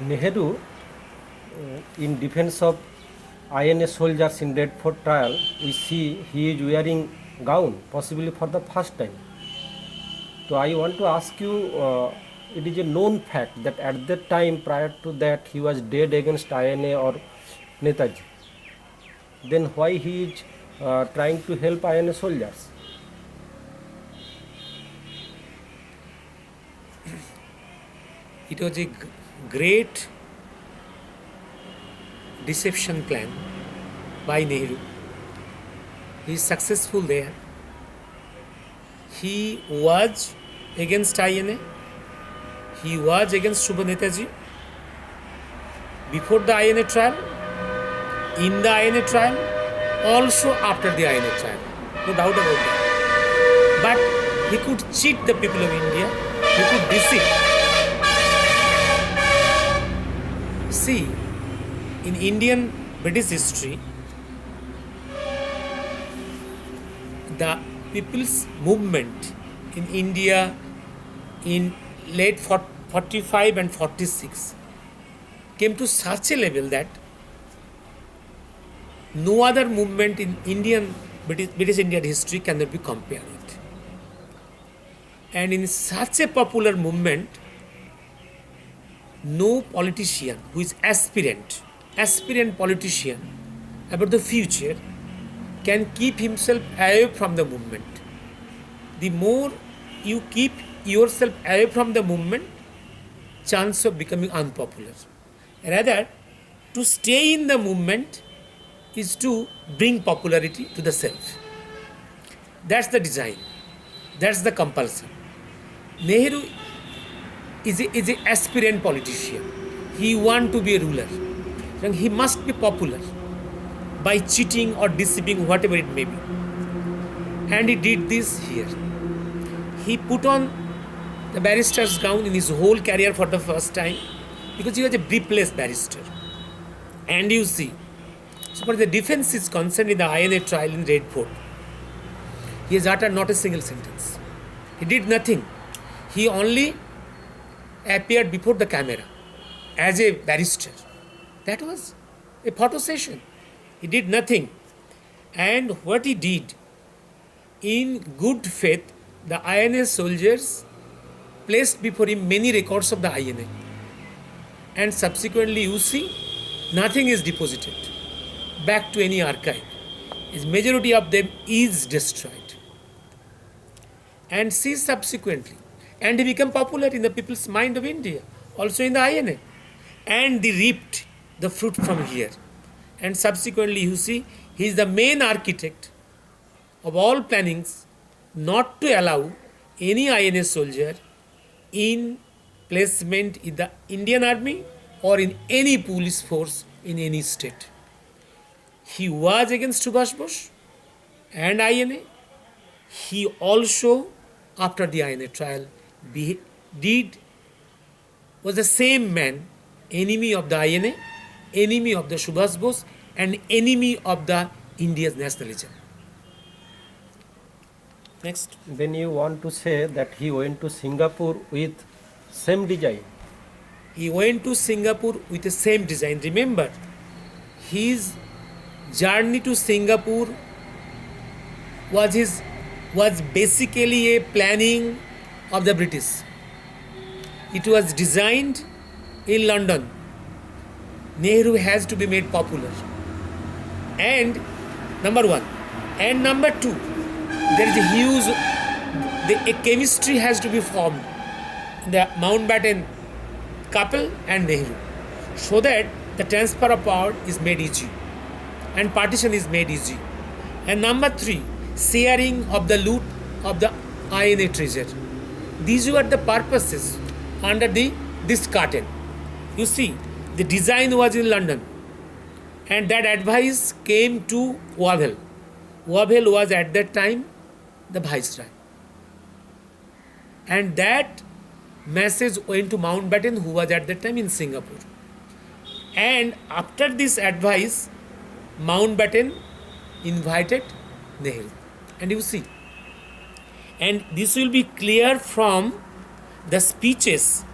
Nehru, in defense of INA soldiers in Red Fort trial, we see he is wearing gown, possibly for the first time. So I want to ask you, it is a known fact that at that time, prior to that, he was dead against INA or Netaji. Then why he is trying to help INA soldiers? It was a great deception plan by Nehru. He is successful there. He was against INA. He was against Subha Netaji before the INA trial, in the INA trial, also after the INA trial. No doubt about that. But he could cheat the people of India. He could deceive. See, in Indian British history, the people's movement in India in late 45 and 46 came to such a level that no other movement in British Indian history cannot be compared with. And in such a popular movement, no politician who is aspirant politician about the future can keep himself away from the movement. The more you keep yourself away from the movement, chance of becoming unpopular. Rather, to stay in the movement is to bring popularity to the self. That's the design. That's the compulsion. Nehru is an aspirant politician. He wants to be a ruler. And he must be popular by cheating or deceiving, whatever it may be. And he did this here. He put on the barrister's gown in his whole career for the first time because he was a briefless barrister. And you see, so far the defense is concerned in the INA trial in Red Fort, he has uttered not a single sentence. He did nothing. He only appeared before the camera as a barrister. That was a photo session. He did nothing. And what he did, in good faith, the INA soldiers placed before him many records of the INA. And subsequently, you see, nothing is deposited back to any archive. His majority of them is destroyed. And see subsequently. And he became popular in the people's mind of India, also in the INA. And they reaped the fruit from here. And subsequently, you see, he is the main architect of all plannings not to allow any INA soldier in placement in the Indian Army or in any police force in any state. He was against Subhash Bose and INA. He also, after the INA trial, was the same man, enemy of the INA, enemy of the Subhash Bose, and enemy of the India's nationalism. Next. Then you want to say that he went to Singapore with same design. He went to Singapore with the same design. Remember, his journey to Singapore was basically a planning of the British. It was designed in London. Nehru has to be made popular. And number one. And number two, there is a huge, a chemistry has to be formed in the Mountbatten couple and Nehru, so that the transfer of power is made easy and partition is made easy. And number three, sharing of the loot of the INA treasure. These were the purposes under this curtain. You see, the design was in London, and that advice came to Wavell. Wavell was at that time the viceroy. And that message went to Mountbatten, who was at that time in Singapore. And after this advice, Mountbatten invited Nehru. And you see, and this will be clear from the speeches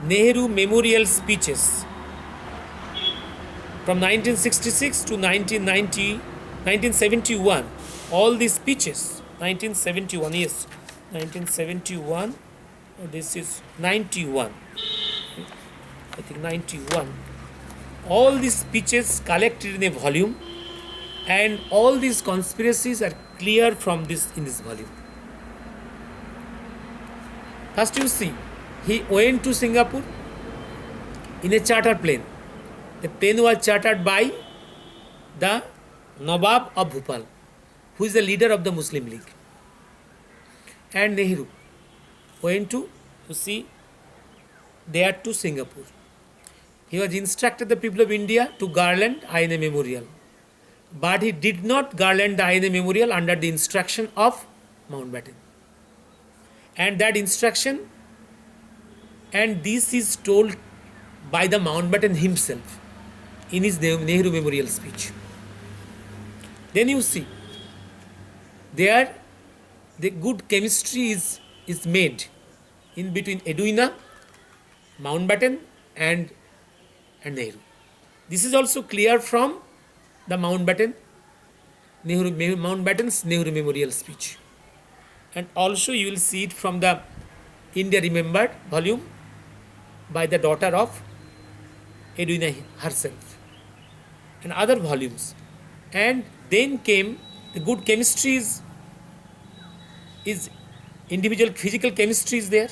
Nehru memorial speeches from 1966 to 1971. All these speeches, 1971, yes, 1971, oh, this is 91, I think 91. All these speeches collected in a volume, and all these conspiracies are clear from this in this volume. First, you see, he went to Singapore in a charter plane. The plane was chartered by the Nawab of Bhopal, who is the leader of the Muslim League. And Nehru went to see there to Singapore. He was instructed the people of India to garland INA Memorial. But he did not garland the INA Memorial under the instruction of Mountbatten. And that instruction, and this is told by the Mountbatten himself in his Nehru Memorial speech. Then you see, there the good chemistry is made in between Edwina, Mountbatten and Nehru. This is also clear from the Mountbatten's Nehru Memorial speech. And also you will see it from the India Remembered volume by the daughter of Edwina herself and other volumes. And then came the good chemistry is individual physical chemistry is there,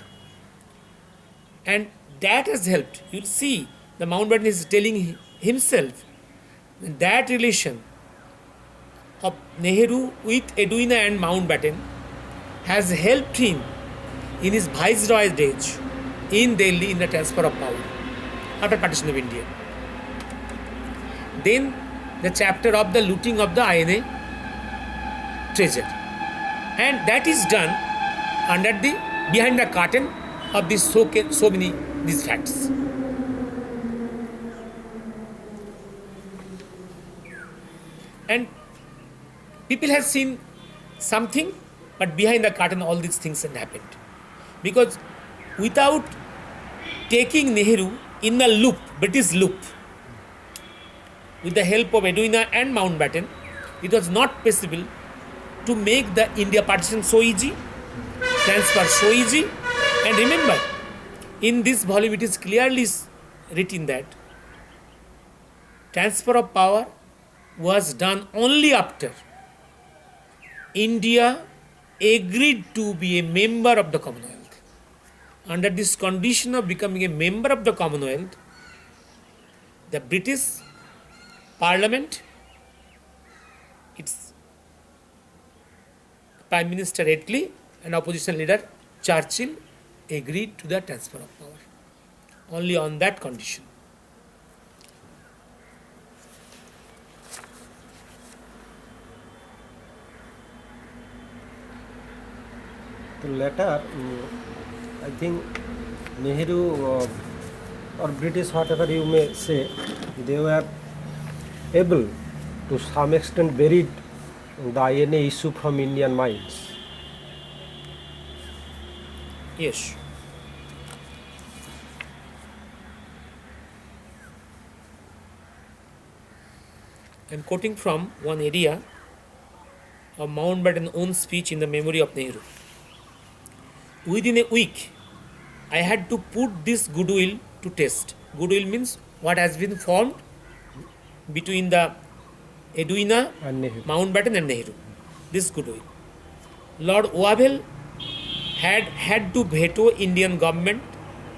and that has helped. You will see the Mountbatten is telling himself that relation of Nehru with Edwina and Mountbatten has helped him in his viceroy days in Delhi in the transfer of power after partition of India. Then the chapter of the looting of the INA treasure, and that is done under the behind the curtain of these so many these facts. And people have seen something, but behind the curtain all these things had happened. Because without taking Nehru in the loop, British loop, with the help of Edwina and Mountbatten, it was not possible to make the India partition so easy, transfer so easy. And remember, in this volume it is clearly written that transfer of power was done only after India agreed to be a member of the Commonwealth. Under this condition of becoming a member of the Commonwealth, the British Parliament, its Prime Minister Attlee and opposition leader Churchill agreed to the transfer of power. Only on that condition. The latter, I think Nehru or British, whatever you may say, they were able to some extent buried the INA issue from Indian minds. Yes. I am quoting from one area of Mountbatten's own speech in the memory of Nehru. Within a week, I had to put this goodwill to test. Goodwill means what has been formed between the Edwina, And Nehru. Mountbatten and Nehru. This goodwill. Lord Wavell had to veto Indian government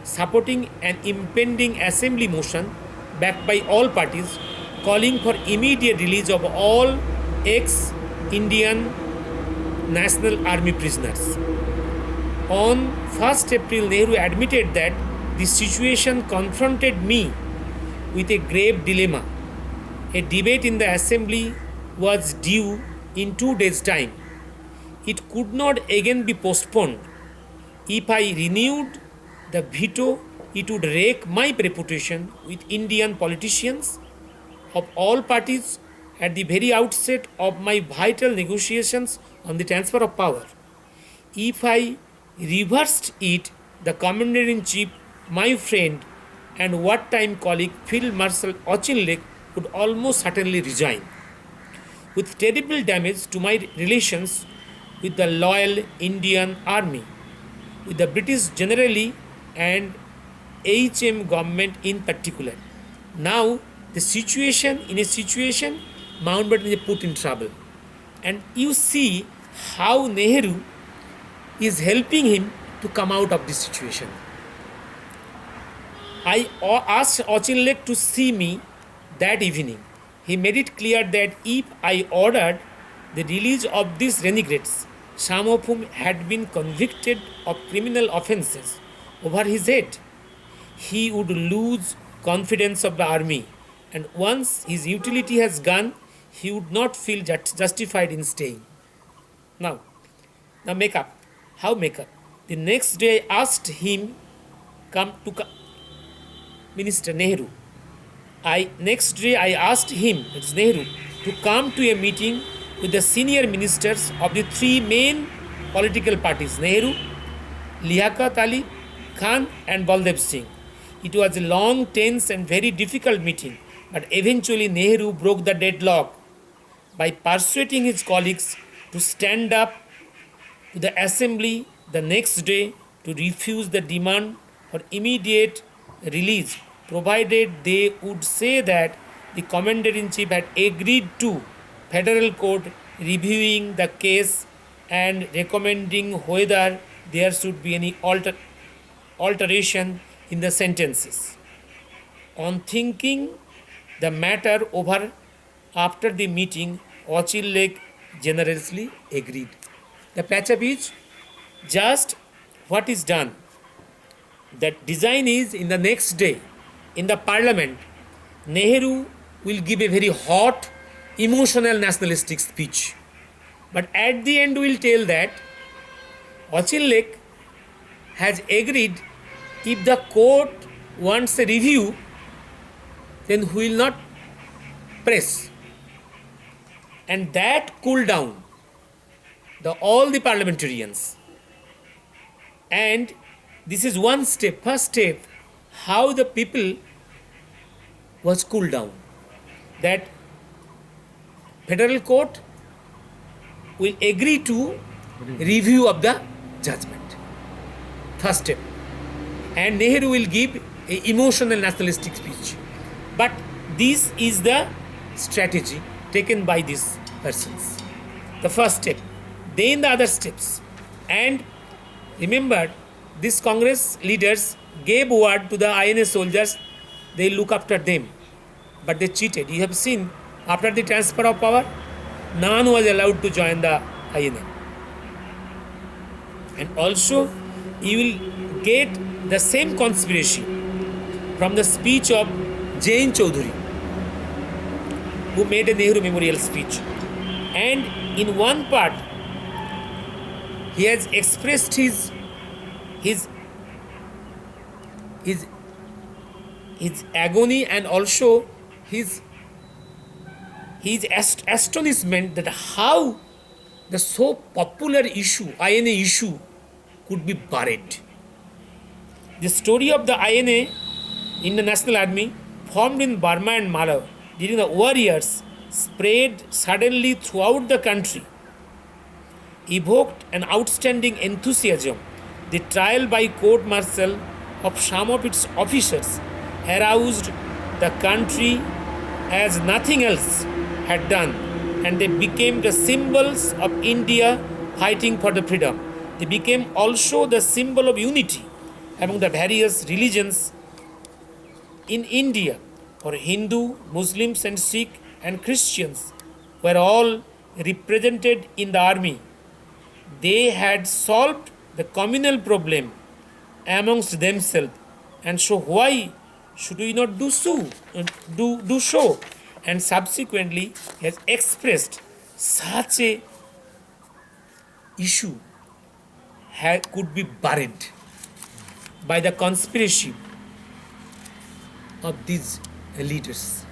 supporting an impending assembly motion backed by all parties calling for immediate release of all ex-Indian National Army prisoners. On 1st April, Nehru admitted that the situation confronted me with a grave dilemma. A debate in the assembly was due in 2 days' time. It could not again be postponed. If I renewed the veto, it would wreck my reputation with Indian politicians of all parties at the very outset of my vital negotiations on the transfer of power. If I reversed it, the Commander-in-Chief my friend and wartime colleague Field Marshal Achin Lake would almost certainly resign, with terrible damage to my relations with the loyal Indian Army, with the British generally and HM government in particular. Now the situation, Mountbatten is put in trouble. And you see how Nehru is helping him to come out of this situation. I asked Achin Lake to see me that evening. He made it clear that if I ordered the release of these renegades, some of whom had been convicted of criminal offences over his head, he would lose confidence of the army, and once his utility has gone, he would not feel justified in staying. Now make up. How make up? The next day I asked him Minister Nehru. Next day I asked him, that's Nehru, to come to a meeting with the senior ministers of the three main political parties, Nehru, Liaquat Ali Khan and Baldev Singh. It was a long, tense and very difficult meeting, but eventually Nehru broke the deadlock by persuading his colleagues to stand up to the assembly the next day to refuse the demand for immediate release, provided they would say that the Commander-in-Chief had agreed to Federal Court reviewing the case and recommending whether there should be any alteration in the sentences. On thinking the matter over after the meeting, Achin Lake generously agreed. The patch-up is just what is done. That design is in the next day in the parliament, Nehru will give a very hot, emotional nationalistic speech. But at the end will tell that Achin Lake has agreed if the court wants a review, then we will not press. And that cooled down all the parliamentarians. And this is one step, first step, how the people was cooled down. That Federal Court will agree to review of the judgment. First step. And Nehru will give an emotional nationalistic speech. But this is the strategy taken by these persons. The first step. Then the other steps. And remember, these Congress leaders gave word to the INA soldiers, they look after them. But they cheated. You have seen, after the transfer of power, none was allowed to join the INA. And also, you will get the same conspiracy from the speech of Jain Chaudhary, who made a Nehru memorial speech. And in one part, he has expressed his agony and also his astonishment that how the so popular issue, INA issue, could be buried. The story of the INA in the National Army, formed in Burma and Malawi during the war years, spread suddenly throughout the country, evoked an outstanding enthusiasm. The trial by court-martial of some of its officers aroused the country as nothing else had done, and they became the symbols of India fighting for the freedom. They became also the symbol of unity among the various religions in India, for Hindu, Muslims and Sikh and Christians were all represented in the army. They had solved the communal problem amongst themselves, and so why should we not do so? And subsequently has expressed such a issue could be buried by the conspiracy of these leaders.